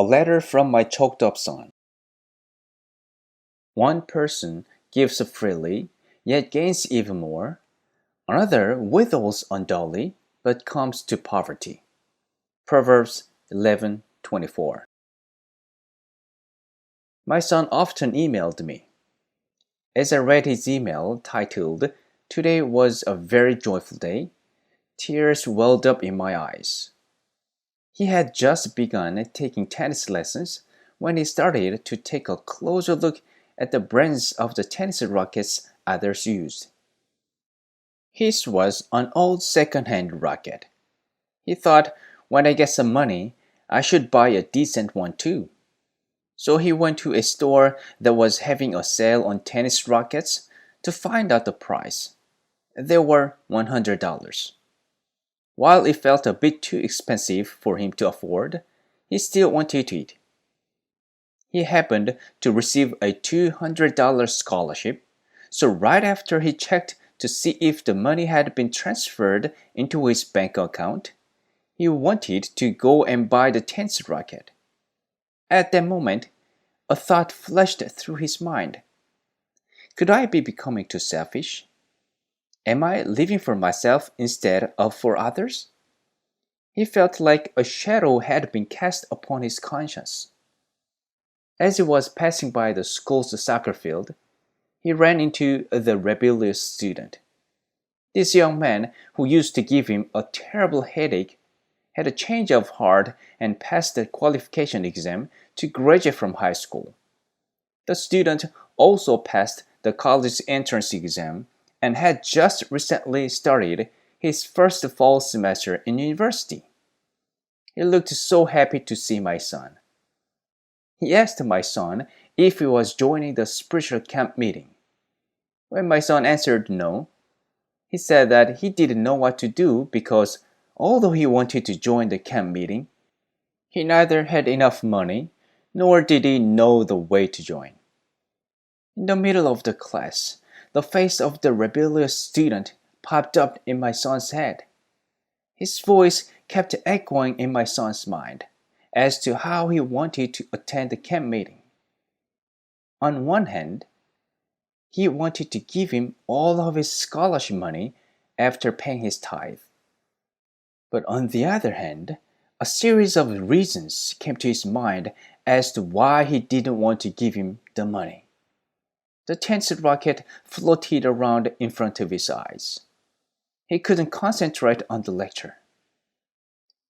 A letter from my choked up son. One person gives freely, yet gains even more. Another withholds unduly, but comes to poverty. Proverbs 11:24. My son often emailed me. As I read his email titled, "Today was a very joyful day," tears welled up in my eyes. He had just begun taking tennis lessons when he started to take a closer look at the brands of the tennis rackets others used. His was an old second-hand racket. He thought, when I get some money, I should buy a decent one too. So he went to a store that was having a sale on tennis rackets to find out the price. They were $100. While it felt a bit too expensive for him to afford, he still wanted it. He happened to receive a $200 scholarship, so right after he checked to see if the money had been transferred into his bank account, he wanted to go and buy the tennis racket. At that moment, a thought flashed through his mind. Could I be becoming too selfish? Am I living for myself instead of for others? He felt like a shadow had been cast upon his conscience. As he was passing by the school's soccer field, he ran into the rebellious student. This young man, who used to give him a terrible headache, had a change of heart and passed the qualification exam to graduate from high school. The student also passed the college entrance exam and had just recently started his first fall semester in university. He looked so happy to see my son. He asked my son if he was joining the spiritual camp meeting. When my son answered no, he said that he didn't know what to do because although he wanted to join the camp meeting, he neither had enough money nor did he know the way to join. In the middle of the class, the face of the rebellious student popped up in my son's head. His voice kept echoing in my son's mind as to how he wanted to attend the camp meeting. On one hand, he wanted to give him all of his scholarship money after paying his tithe. But on the other hand, a series of reasons came to his mind as to why he didn't want to give him the money. The tennis racket floated around in front of his eyes. He couldn't concentrate on the lecture.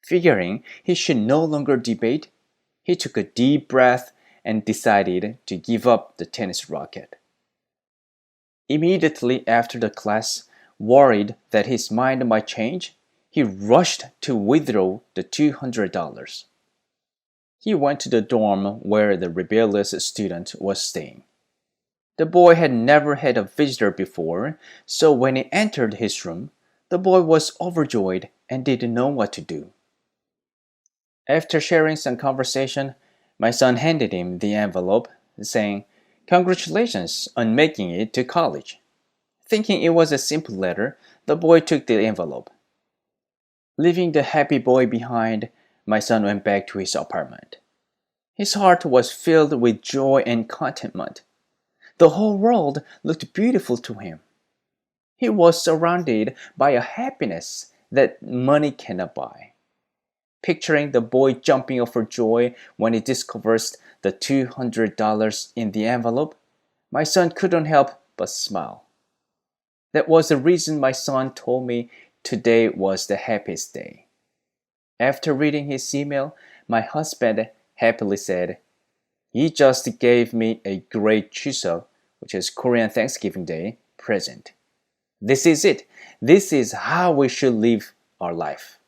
Figuring he should no longer debate, he took a deep breath and decided to give up the tennis racket. Immediately after the class, worried that his mind might change, he rushed to withdraw the $200. He went to the dorm where the rebellious student was staying. The boy had never had a visitor before, so when he entered his room, the boy was overjoyed and didn't know what to do. After sharing some conversation, my son handed him the envelope, saying, "Congratulations on making it to college." Thinking it was a simple letter, the boy took the envelope. Leaving the happy boy behind, my son went back to his apartment. His heart was filled with joy and contentment. The whole world looked beautiful to him. He was surrounded by a happiness that money cannot buy. Picturing the boy jumping up for joy when he discovers the $200 in the envelope, my son couldn't help but smile. That was the reason my son told me today was the happiest day. After reading his email, my husband happily said, "He just gave me a great Chuseok, which is Korean Thanksgiving Day, present. This is it. This is how we should live our life."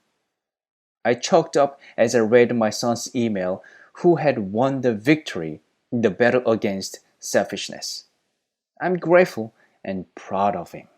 I choked up as I read my son's email, who had won the victory in the battle against selfishness. I'm grateful and proud of him.